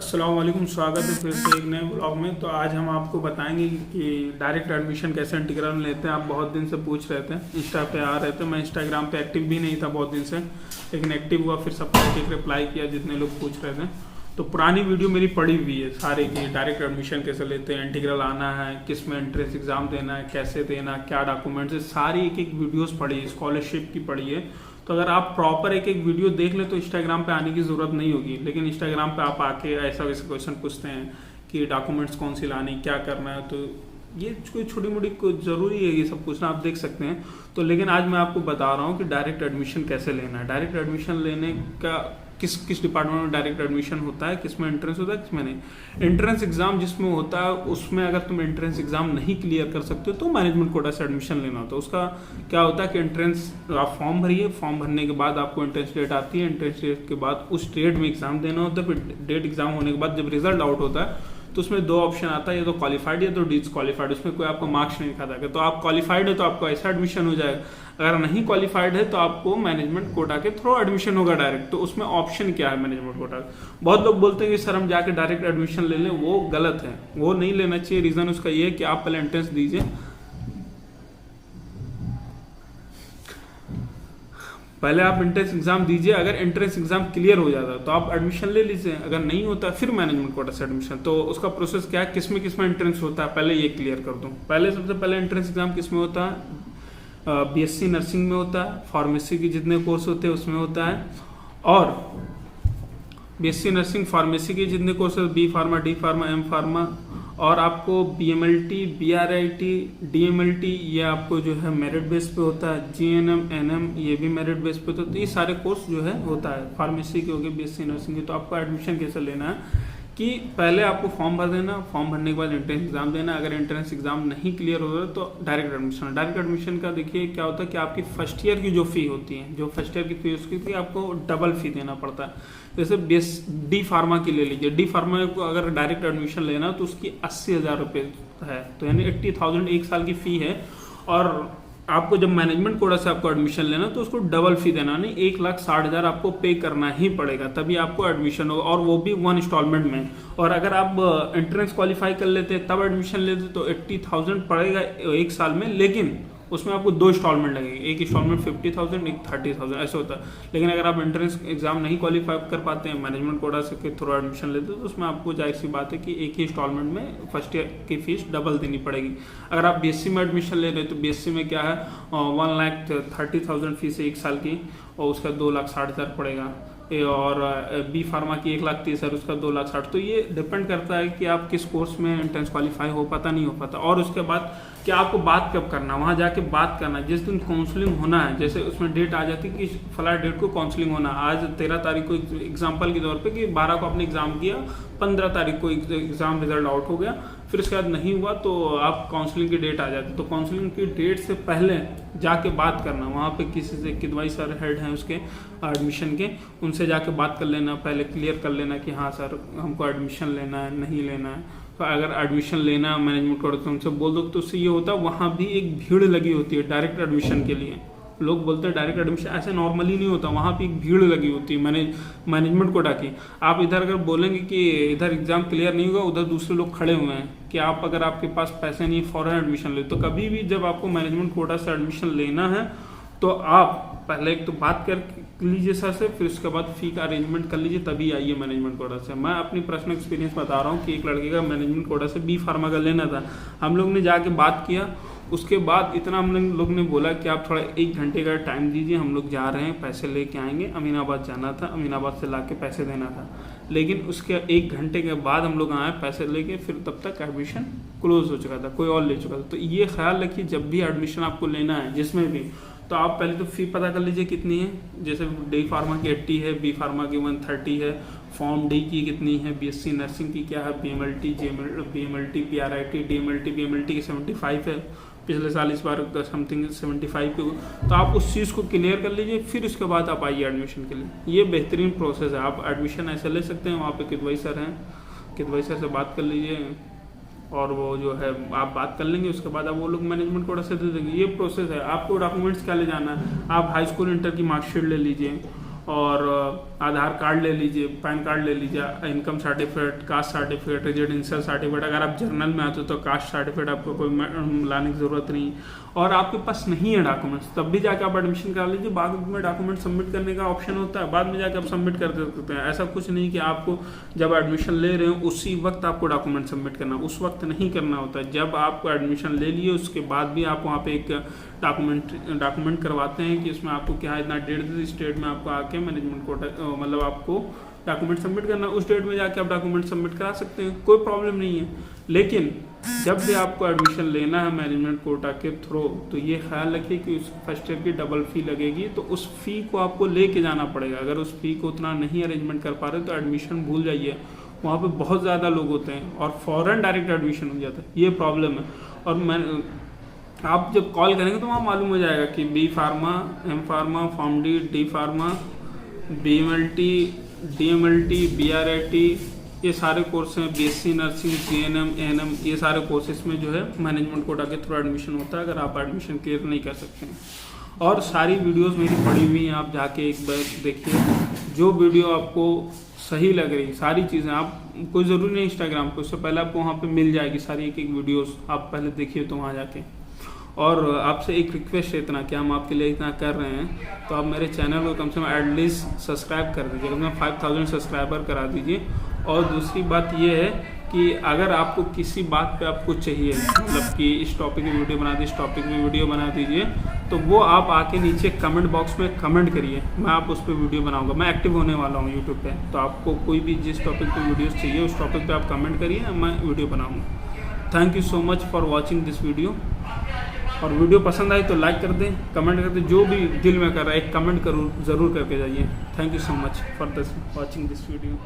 अस्सलाम वालेकुम, स्वागत है फिर से एक नए ब्लॉग में। तो आज हम आपको बताएंगे कि डायरेक्ट एडमिशन कैसे इंटीग्रल लेते हैं। आप बहुत दिन से पूछ रहे थे, इंस्टा पे आ रहे थे। मैं इंस्टाग्राम पे एक्टिव भी नहीं था बहुत दिन से, लेकिन एक्टिव हुआ, फिर सबका एक रिप्लाई किया जितने लोग पूछ रहे थे। तो पुरानी वीडियो मेरी पड़ी हुई है सारे की, डायरेक्ट एडमिशन कैसे लेते हैं, इंटीग्रल आना है, किस में एंट्रेंस एग्जाम देना है, कैसे देना, क्या डॉक्यूमेंट्स है, सारी एक एक वीडियोस पड़ी है, स्कॉलरशिप की पड़ी है। तो अगर आप प्रॉपर एक एक वीडियो देख ले तो इंस्टाग्राम पे आने की ज़रूरत नहीं होगी। लेकिन इंस्टाग्राम पे आप आके ऐसा वैसे क्वेश्चन पूछते हैं कि डॉक्यूमेंट्स कौन सी लानी, क्या करना है, तो ये कोई छोटी मोटी ज़रूरी है ये सब पूछना, आप देख सकते हैं। तो लेकिन आज मैं आपको बता रहा हूँ कि डायरेक्ट एडमिशन कैसे लेना है। डायरेक्ट एडमिशन लेने का किस डिपार्टमेंट में डायरेक्ट एडमिशन होता है, किस में एंट्रेंस होता है, किस में नहीं। एंट्रेंस एग्जाम जिसमें होता है उसमें अगर तुम एंट्रेंस एग्जाम नहीं क्लियर कर सकते हो तो मैनेजमेंट कोटा से एडमिशन लेना होता है। उसका क्या होता है कि एंट्रेंस आप फॉर्म भरिए, फॉर्म भरने के बाद आपको एंट्रेंस डेट आती है, एंट्रेंस डेट के बाद उस डेट में एग्जाम देना होता है। फिर डेट एग्जाम होने के बाद जब रिजल्ट आउट होता है तो उसमें दो ऑप्शन आता है, या तो क्वालिफाइड या तो डिसक्वालिफाइड। उसमें कोई आपको मार्क्स नहीं दिखाता है। तो आप क्वालिफाइड है तो आपको ऐसा एडमिशन हो जाएगा, अगर नहीं क्वालिफाइड है तो आपको मैनेजमेंट कोटा के थ्रू एडमिशन होगा डायरेक्ट। तो उसमें ऑप्शन क्या है मैनेजमेंट कोटा। बहुत लोग बोलते हैं कि सर हम जाके डायरेक्ट एडमिशन ले लें, वो गलत है, वो नहीं लेना चाहिए। रीजन उसका ये है कि आप पहले एंट्रेंस दीजिए, पहले आप एंट्रेंस एग्जाम दीजिए। अगर एंट्रेंस एग्जाम क्लियर हो जाता है तो आप एडमिशन ले लीजिए, अगर नहीं होता फिर मैनेजमेंट कोटा से एडमिशन। तो उसका प्रोसेस क्या है, किसमें एंट्रेंस होता है, पहले ये क्लियर कर दूं। पहले सबसे पहले एंट्रेंस एग्जाम किसमें होता है, बीएससी नर्सिंग में होता है, फार्मेसी के जितने कोर्स होते हैं उसमें होता है, और बीएससी नर्सिंग फार्मेसी के जितने कोर्स है, B pharma, D pharma, M pharma, और आपको बीएमएलटी, बीआरआईटी, डीएमएलटी, ये आपको जो है मेरिट बेस पे होता है। जीएनएम, एनएम, ये भी मेरिट बेस पे होता है। तो ये सारे कोर्स जो है होता है फार्मेसी के हो गए, बीएससी नर्सिंग के। तो आपको एडमिशन कैसे लेना है कि पहले आपको फॉर्म भर देना, फॉर्म भरने के बाद एंट्रेंस एग्जाम देना। अगर एंट्रेंस एग्जाम नहीं क्लियर हो रहा तो डायरेक्ट एडमिशन। डायरेक्ट एडमिशन का देखिए क्या होता है कि आपकी फर्स्ट ईयर की जो फी होती है, जो फर्स्ट ईयर की फी उसकी थी, आपको डबल फी देना पड़ता है। जैसे डी फार्मा की ले लीजिए, डी फार्मा को अगर डायरेक्ट एडमिशन लेना तो उसकी 80,000 रुपये है, तो यानी 80,000 एक साल की फी है। और आपको जब मैनेजमेंट कोटा से आपको एडमिशन लेना तो उसको डबल फी देना, नहीं 1,60,000 आपको पे करना ही पड़ेगा, तभी आपको एडमिशन होगा, और वो भी 1 इंस्टॉलमेंट में। और अगर आप एंट्रेंस क्वालिफाई कर लेते तब एडमिशन लेते तो 80,000 पड़ेगा एक साल में, लेकिन उसमें आपको 2 इंस्टॉलमेंट लगेंगे, एक इंस्टॉलमेंट 50,000, एक 30,000, ऐसा होता है। लेकिन अगर आप एंट्रेंस एग्जाम नहीं क्वालिफाई कर पाते हैं, मैनेजमेंट कोटा से के थ्रू एडमिशन लेते हैं, तो उसमें आपको जाहिर सी बात है कि एक ही इंस्टॉलमेंट में फर्स्ट ईयर की फीस डबल देनी पड़ेगी। अगर आप बीएससी में एडमिशन ले रहे हैं तो बीएससी में क्या है, 1,30,000 फीस है एक साल की, और उसका 2,60,000 पड़ेगा। और बी फार्मा की 1,30,000, उसका 2,60,000। तो ये डिपेंड करता है कि आप किस कोर्स में एंट्रेंस क्वालिफाई हो पाता नहीं हो पाता। और उसके बाद कि आपको बात कब करना, वहाँ जाके बात करना जिस दिन काउंसलिंग होना है। जैसे उसमें डेट आ जाती है कि फला डेट को काउंसलिंग होना, आज 13 तारीख को एग्जाम्पल के तौर पे कि 12 को आपने एग्जाम किया, 15 तारीख को एग्जाम रिजल्ट आउट हो गया, फिर उसके बाद नहीं हुआ तो आप काउंसलिंग की डेट आ जाती। तो काउंसलिंग की डेट से पहले जाके बात करना, वहाँ पे किसी से, किदवाई सर हेड हैं उसके एडमिशन के, उनसे जाके बात कर लेना, पहले क्लियर कर लेना कि हाँ सर हमको एडमिशन लेना है, नहीं लेना है। तो अगर एडमिशन लेना है मैनेजमेंट कोटा तो उनसे बोल दो, तो उससे ये होता है वहाँ भी एक भीड़ लगी होती है डायरेक्ट एडमिशन के लिए। लोग बोलते हैं डायरेक्ट एडमिशन ऐसे नॉर्मली नहीं होता, वहाँ पे एक भीड़ लगी होती है मैनेजमेंट कोटा की। आप इधर अगर बोलेंगे कि इधर एग्जाम क्लियर नहीं होगा, उधर दूसरे लोग खड़े हुए हैं कि आप अगर आपके पास पैसे नहीं फॉरन एडमिशन ले। तो कभी भी जब आपको मैनेजमेंट कोटा से एडमिशन लेना है तो आप पहले एक तो बात कर लीजिए सर से, फिर उसके बाद फी का अरेंजमेंट कर लीजिए, तभी आइए मैनेजमेंट कोटा से। मैं अपनी पर्सनल एक्सपीरियंस बता रहा हूँ कि एक लड़के का मैनेजमेंट कोटा से बी फार्मा का लेना था। हम लोग ने जाके बात किया, उसके बाद इतना हम लोग ने बोला कि आप थोड़ा 1 घंटे का टाइम दीजिए, हम लोग जा रहे हैं, पैसे लेके आएंगे। अमीनाबाद जाना था, अमीनाबाद से लाके पैसे देना था। लेकिन उसके 1 घंटे के बाद हम लोग आए पैसे लेके, फिर तब तक एडमिशन क्लोज हो चुका था, कोई और ले चुका था। तो ये ख्याल रखिए जब भी एडमिशन आपको लेना है जिसमें भी, तो आप पहले तो फी पता कर लीजिए कितनी है। जैसे डी फार्मा की 80 है, बी फार्मा की 130 है, फॉर्म डी की कितनी है, बीएससी नर्सिंग की क्या है, बीएमएलटी, बीएमएलटी, पीआरआईटी, डीएमएलटी, बीएमएलटी की 75 है, पिछले साल इस बार समथिंग 75 पे। तो आप उस चीज़ को क्लियर कर लीजिए, फिर उसके बाद आप आइए एडमिशन के लिए। ये बेहतरीन प्रोसेस है, आप एडमिशन ऐसे ले सकते हैं। वहाँ पे किदवाई सर हैं, किदवाई सर से बात कर लीजिए, और वो जो है आप बात कर लेंगे, उसके बाद आप वो लोग मैनेजमेंट कोटा से दे देंगे। ये प्रोसेस है। आपको डॉक्यूमेंट्स क्या ले जाना है, आप हाई स्कूल इंटर की मार्कशीट ले लीजिए, और आधार कार्ड ले लीजिए, पैन कार्ड ले लीजिए, income certificate, caste certificate, residential certificate. अगर आप जर्नल में आते हो तो कास्ट सर्टिफिकेट आपको कोई लाने की ज़रूरत नहीं, और आपके पास नहीं है डॉक्यूमेंट्स तब भी जाकर आप एडमिशन करा लीजिए। बाद में डॉक्यूमेंट सबमिट करने का ऑप्शन होता है, बाद में जाकर आप सबमिट कर सकते हैं। ऐसा कुछ नहीं कि आपको जब एडमिशन ले रहे हो उसी वक्त आपको डॉक्यूमेंट सबमिट करना, उस वक्त नहीं करना होता है। जब आपको एडमिशन ले लिए उसके बाद भी आप वहाँ पे एक डॉक्यूमेंट करवाते हैं कि इसमें आपको क्या है, इतना डेट इस डेट में आपको आके मैनेजमेंट कोटा मतलब आपको डॉक्यूमेंट सबमिट करना, उस डेट में जाके आप डॉक्यूमेंट सबमिट करा सकते हैं, कोई प्रॉब्लम नहीं है। लेकिन जब भी आपको एडमिशन लेना है मैनेजमेंट कोटा के थ्रू, तो ये ख्याल रखिए कि उस फर्स्ट ईयर की डबल फ़ी लगेगी, तो उस फ़ी को आपको लेके जाना पड़ेगा। अगर उस फ़ी को उतना नहीं अरेंजमेंट कर पा रहे तो एडमिशन भूल जाइए। वहाँ पे बहुत ज़्यादा लोग होते हैं और फ़ौरन डायरेक्ट एडमिशन हो जाता है, ये प्रॉब्लम है। और मैं आप जब कॉल करेंगे तो वहाँ मालूम हो जाएगा कि B pharma, M pharma, pharm D, D pharma, BMLT, DMLT, BRIT, ये सारे कोर्स हैं, BSc नर्सिंग, GNM, ANM, ये सारे कोर्सेज में जो है मैनेजमेंट कोटा के थ्रू एडमिशन होता है, अगर आप एडमिशन क्लियर नहीं कर सकते हैं। और सारी वीडियोस मेरी पड़ी हुई हैं, आप जाके एक बार देखिए, जो वीडियो आपको सही लग रही, सारी चीज़ें आप, कोई ज़रूरी नहीं इंस्टाग्राम पे, उससे पहले आपको वहाँ पे मिल जाएगी सारी एक एक वीडियोस, आप पहले देखिए तो वहाँ जाके। और आपसे एक रिक्वेस्ट है इतना कि हम आपके लिए इतना कर रहे हैं, तो आप मेरे चैनल को कम से कम एटलीस्ट सब्सक्राइब कर दीजिए, कम से कम 5000 सब्सक्राइबर करा दीजिए। और दूसरी बात ये है कि अगर आपको किसी बात पे आपको चाहिए, मतलब कि इस टॉपिक में वीडियो बना दीजिए, इस टॉपिक में वीडियो बना दीजिए, तो वो आप आके नीचे कमेंट बॉक्स में कमेंट करिए, मैं आप उस पर वीडियो बनाऊंगा। मैं एक्टिव होने वाला हूँ यूट्यूब पे, तो आपको कोई भी जिस टॉपिक पे वीडियोस चाहिए उस टॉपिक पे आप कमेंट करिए, मैं वीडियो बनाऊँगा। Thank you so much for watching this video. और वीडियो पसंद आई तो लाइक कर दें, कमेंट कर दें, जो भी दिल में कर रहा है एक कमेंट ज़रूर करके जाइए। Thank you so much for this watching this video.